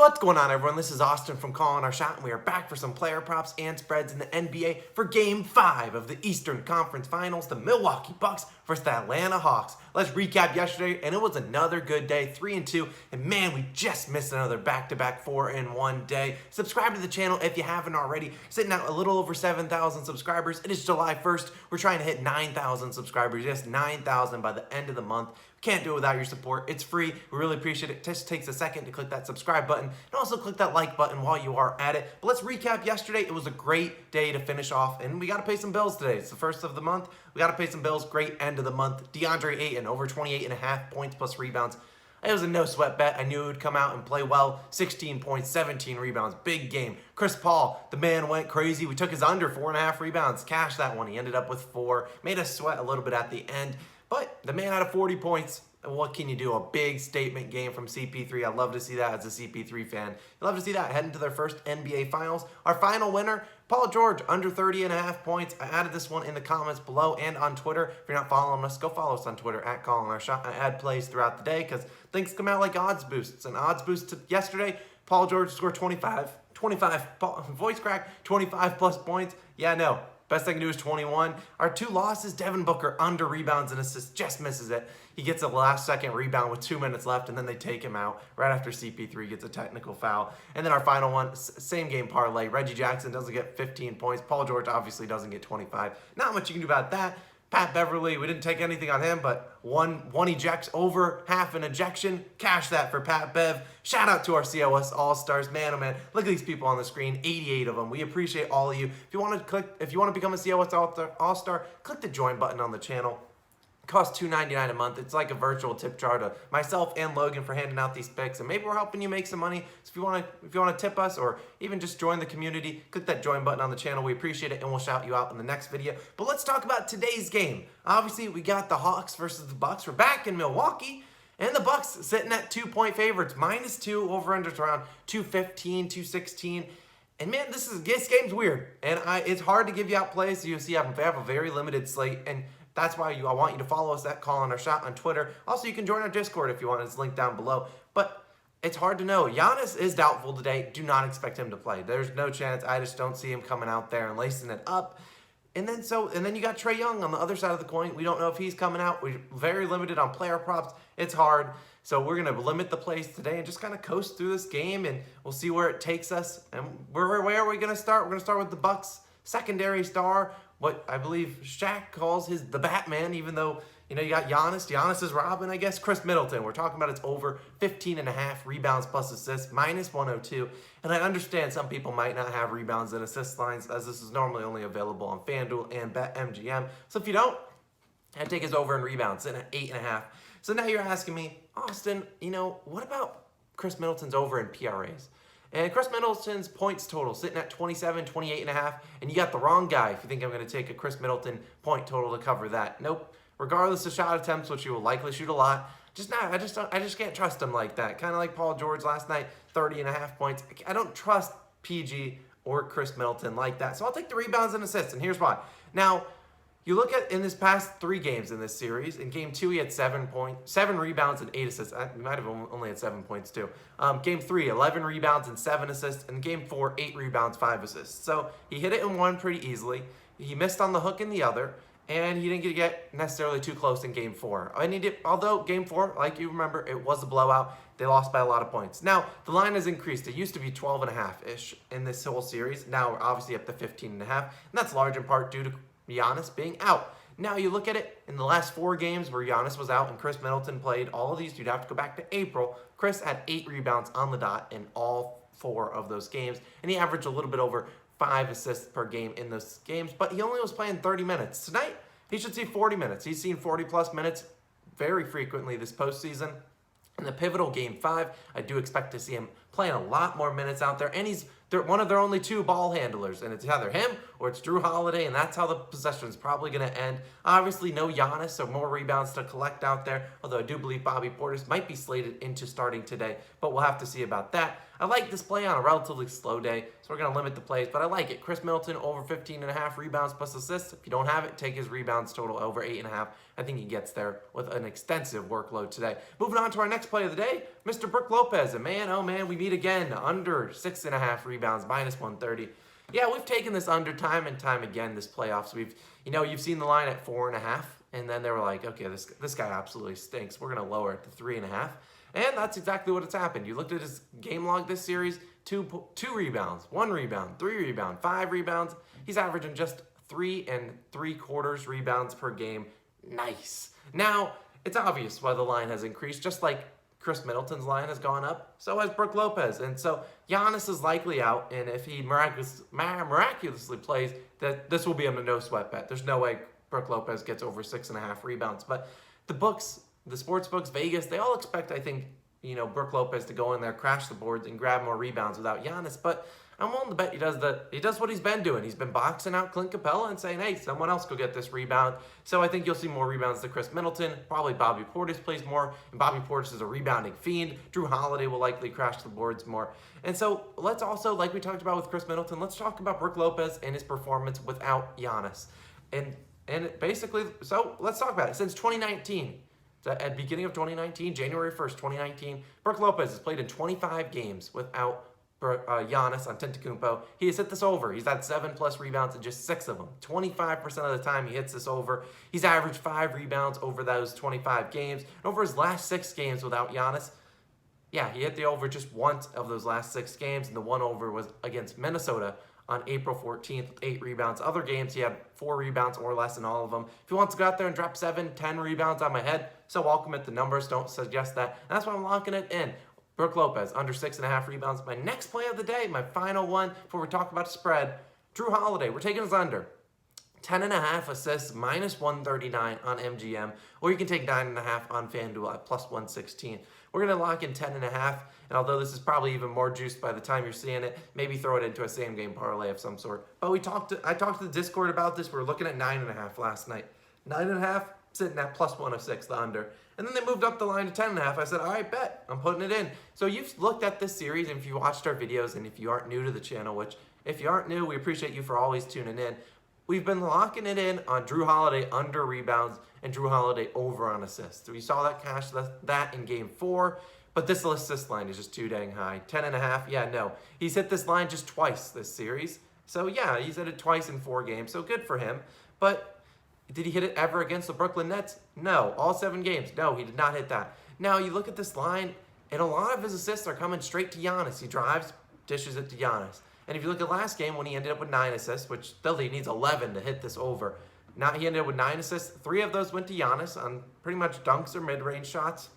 What's going on, everyone? This is Austin from Calling Our Shot, and we are back for some player props and spreads in the NBA for Game 5 of the Eastern Conference Finals, the Milwaukee Bucks versus the Atlanta Hawks. Let's recap yesterday, and it was another good day, 3-2, and man, we just missed another back-to-back 4-in-1 day. Subscribe to the channel if you haven't already. Sitting at a little over 7,000 subscribers. It is July 1st. We're trying to hit 9,000 subscribers, yes, 9,000 by the end of the month. Can't do it without your support. It's free. We really appreciate it. It just takes a second to click that subscribe button and also click that like button while you are at it. But let's recap yesterday. It was a great day to finish off, and we got to pay some bills today. It's the first of the month. We got to pay some bills. Great end of the month. DeAndre Ayton, over 28.5 points plus rebounds. It was a no-sweat bet. I knew he would come out and play well. 16 points, 17 rebounds. Big game. Chris Paul, the man went crazy. We took his under 4.5 rebounds. Cashed that one. He ended up with 4. Made us sweat a little bit at the end. But the man had 40 points. What can you do? A big statement game from CP3. I'd love to see that as a CP3 fan. I'd love to see that heading to their first NBA Finals. Our final winner, Paul George, under 30.5 points. I added this one in the comments below and on Twitter. If you're not following us, go follow us on Twitter at Calling Our Shot. I add plays throughout the day because things come out like odds boosts. And odds boost yesterday, Paul George scored 25, voice crack, 25 plus points. Yeah, no. Best thing to do is 21. Our two losses, Devin Booker under rebounds and assists, just misses it. He gets a last second rebound with 2 minutes left, and then they take him out right after CP3 gets a technical foul. And then our final one, same game parlay. Reggie Jackson doesn't get 15 points. Paul George obviously doesn't get 25. Not much you can do about that. Pat Beverly, we didn't take anything on him, but one ejects over half an ejection. Cash that for Pat Bev. Shout out to our COS All-Stars. Man, oh man, look at these people on the screen, 88 of them. We appreciate all of you. If you want to become a COS All-Star, click the join button on the channel. It costs $2.99 a month. It's like a virtual tip jar to myself and Logan for handing out these picks, and maybe we're helping you make some money. So if you want to tip us or even just join the community, click that join button on the channel. We appreciate it, and we'll shout you out in the next video. But let's talk about today's game. Obviously, we got the Hawks versus the Bucks. We're back in Milwaukee, and the Bucks sitting at 2-point favorites, -2, over-under around 215, 216. And man, this game's weird, and it's hard to give you out plays. So you see, I have a very limited slate, and that's why I want you to follow us at Calling Our Shot on Twitter. Also, you can join our Discord if you want. It's linked down below. But it's hard to know. Giannis is doubtful today. Do not expect him to play. There's no chance. I just don't see him coming out there and lacing it up. And then you got Trae Young on the other side of the coin. We don't know if he's coming out. We're very limited on player props. It's hard. So we're going to limit the plays today and just kind of coast through this game, and we'll see where it takes us. And where are we going to start? We're going to start with the Bucks secondary star, what I believe Shaq calls the Batman, even though, you got Giannis. Giannis is Robin, I guess. Khris Middleton, we're talking about it's over 15.5 rebounds plus assists, -102. And I understand some people might not have rebounds and assist lines, as this is normally only available on FanDuel and BetMGM. So if you don't, I'd take his over in rebounds, sitting at 8.5. So now you're asking me, Austin, what about Khris Middleton's over in PRAs? And Khris Middleton's points total sitting at 27, 28.5, and you got the wrong guy if you think I'm going to take a Khris Middleton point total to cover that. Nope. Regardless of shot attempts, which you will likely shoot a lot, I just can't trust him like that. Kind of like Paul George last night, 30.5 points. I don't trust PG or Khris Middleton like that. So I'll take the rebounds and assists, and here's why. Now, you look at in this past 3 games in this series. In game 2, he had 7 rebounds and 8 assists. He might have only had 7 points too. Game 3, 11 rebounds and 7 assists. And game 4, 8 rebounds, 5 assists. So he hit it in one pretty easily. He missed on the hook in the other, and he didn't get necessarily too close in game 4. Although game 4, like you remember, it was a blowout. They lost by a lot of points. Now, the line has increased. It used to be 12.5-ish in this whole series. Now we're obviously up to 15.5, and that's large in part due to Giannis being out. Now you look at it, in the last 4 games where Giannis was out and Khris Middleton played, all of these, you'd have to go back to April. Khris had 8 rebounds on the dot in all 4 of those games, and he averaged a little bit over 5 assists per game in those games, but he only was playing 30 minutes. Tonight, he should see 40 minutes. He's seen 40-plus minutes very frequently this postseason. In the pivotal game 5, I do expect to see him playing a lot more minutes out there, and he's one of their only 2 ball handlers, and it's either him or it's Jrue Holiday, and that's how the possession is probably going to end. Obviously, no Giannis, so more rebounds to collect out there, although I do believe Bobby Portis might be slated into starting today, but we'll have to see about that. I like this play on a relatively slow day, so we're going to limit the plays, but I like it. Khris Middleton over 15.5 rebounds plus assists. If you don't have it, take his rebounds total over 8.5. I think he gets there with an extensive workload today. Moving on to our next play of the day, Mr. Brook Lopez. And man, oh man, we meet again. Under 6.5 rebounds, minus 130. Yeah, we've taken this under time and time again this playoffs. You've seen the line at 4.5, and then they were like, okay, this guy absolutely stinks. We're going to lower it to 3.5. And that's exactly what has happened. You looked at his game log this series, two rebounds, 1 rebound, 3 rebounds, 5 rebounds. He's averaging just 3 3/4 rebounds per game. Nice. Now, it's obvious why the line has increased, just like Khris Middleton's line has gone up, so has Brook Lopez. And so Giannis is likely out, and if he miraculously plays, that this will be a no-sweat bet. There's no way Brook Lopez gets over 6.5 rebounds. But the books, the sports books, Vegas, they all expect, I think, Brook Lopez to go in there, crash the boards, and grab more rebounds without Giannis. But I'm willing to bet he does what he's been doing. He's been boxing out Clint Capella and saying, hey, someone else go get this rebound. So I think you'll see more rebounds to Khris Middleton. Probably Bobby Portis plays more, and Bobby Portis is a rebounding fiend. Jrue Holiday will likely crash the boards more. And so let's also, like we talked about with Khris Middleton, let's talk about Brook Lopez and his performance without Giannis. And basically, so let's talk about it. Since 2019, at the beginning of 2019, January 1st, 2019, Brook Lopez has played in 25 games without Giannis Antetokounmpo. He has hit this over. He's had 7+ rebounds in just 6 of them. 25% of the time he hits this over. He's averaged 5 rebounds over those 25 games. And over his last 6 games without Giannis, yeah, he hit the over just once of those last 6 games, and the one over was against Minnesota on April 14th with 8 rebounds. Other games, he had 4 rebounds or less in all of them. If he wants to go out there and drop 7, 10 rebounds on my head, so welcome it. The numbers don't suggest that. And that's why I'm locking it in. Brook Lopez, under 6.5 rebounds. My next play of the day, my final one before we talk about spread, Jrue Holiday. We're taking his under. 10.5 assists, minus 139 on MGM, or you can take 9.5 on FanDuel at plus 116. We're going to lock in 10.5, and although this is probably even more juiced by the time you're seeing it, maybe throw it into a same-game parlay of some sort. But I talked to the Discord about this. We were looking at 9.5 last night. 9.5, sitting at plus 106, the under. And then they moved up the line to 10.5. I said, all right, bet. I'm putting it in. So you've looked at this series, and if you watched our videos, and if you aren't new to the channel, which if you aren't new, we appreciate you for always tuning in. We've been locking it in on Jrue Holiday under rebounds and Jrue Holiday over on assists. We saw that cash that in game 4, but this assist line is just too dang high. 10.5, yeah, no. He's hit this line just twice this series. So yeah, he's hit it twice in 4 games, so good for him. But did he hit it ever against the Brooklyn Nets? No. All 7 games? No, he did not hit that. Now, you look at this line, and a lot of his assists are coming straight to Giannis. He drives, dishes it to Giannis. And if you look at last game when he ended up with 9 assists, which still he needs 11 to hit this over. Now he ended up with 9 assists. 3 of those went to Giannis on pretty much dunks or mid-range shots.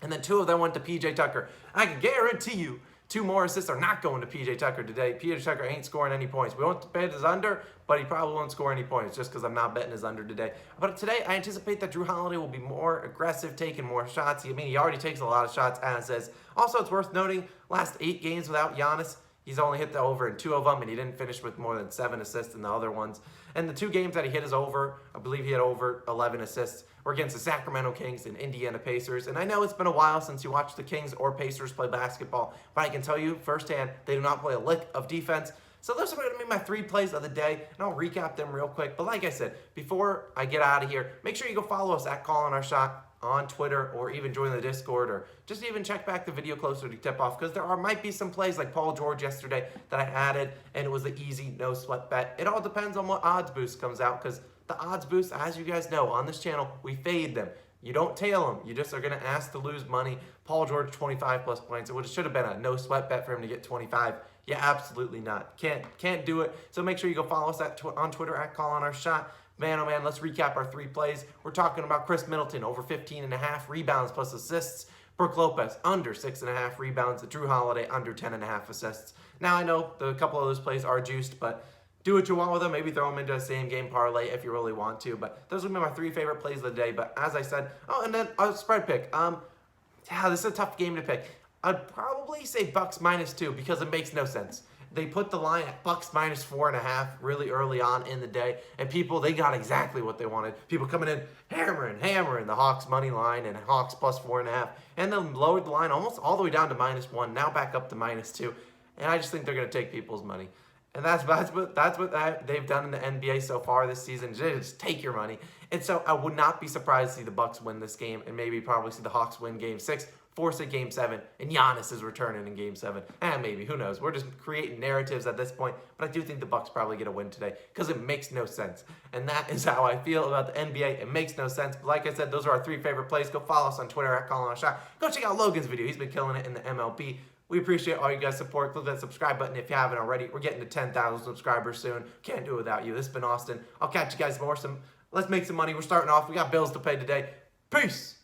And then 2 of them went to PJ Tucker. I can guarantee you 2 more assists are not going to PJ Tucker today. PJ Tucker ain't scoring any points. We won't bet his under, but he probably won't score any points just because I'm not betting his under today. But today, I anticipate that Jrue Holiday will be more aggressive, taking more shots. I mean, he already takes a lot of shots, as is. Also, it's worth noting, last 8 games without Giannis, he's only hit the over in 2 of them, and he didn't finish with more than 7 assists in the other ones. And the 2 games that he hit his over, I believe he had over 11 assists, were against the Sacramento Kings and Indiana Pacers. And I know it's been a while since you watched the Kings or Pacers play basketball, but I can tell you firsthand, they do not play a lick of defense. So those are going to be my 3 plays of the day, and I'll recap them real quick. But like I said, before I get out of here, make sure you go follow us at Calling Our Shot on Twitter, or even join the Discord, or just even check back the video closer to tip-off, because might be some plays like Paul George yesterday that I added, and it was an easy, no-sweat bet. It all depends on what odds boost comes out, because the odds boost, as you guys know, on this channel, we fade them. You don't tail them. You just are going to ask to lose money. Paul George, 25-plus points. It should have been a no-sweat bet for him to get 25. Yeah, absolutely not. Can't do it. So make sure you go follow us on Twitter at Calling Our Shot. Man, oh man, let's recap our 3 plays. We're talking about Khris Middleton, over 15.5 rebounds plus assists. Brook Lopez, under 6.5 rebounds. Jrue Holiday, under 10.5 assists. Now, I know a couple of those plays are juiced, but do what you want with them. Maybe throw them into a same-game parlay if you really want to. But those would be my 3 favorite plays of the day. But as I said, and then a spread pick. This is a tough game to pick. I'd probably say Bucks -2 because it makes no sense. they put the line at Bucks -4.5 really early on in the day, and people, they got exactly what they wanted. People coming in, hammering the Hawks money line and Hawks +4.5, and then lowered the line almost all the way down to -1, now back up to -2, and I just think they're going to take people's money. And that's what they've done in the NBA so far this season. Just take your money. And so I would not be surprised to see the Bucks win this game, and maybe probably see the Hawks win Game 6, force a Game 7, and Giannis is returning in Game 7. And maybe, who knows? We're just creating narratives at this point, but I do think the Bucks probably get a win today because it makes no sense. And that is how I feel about the NBA. It makes no sense. But like I said, those are our 3 favorite plays. Go follow us on Twitter at CallinOnShot. Go check out Logan's video. He's been killing it in the MLB. We appreciate all you guys' support. Click that subscribe button if you haven't already. We're getting to 10,000 subscribers soon. Can't do it without you. This has been Austin. I'll catch you guys more. Let's make some money. We're starting off. We got bills to pay today. Peace.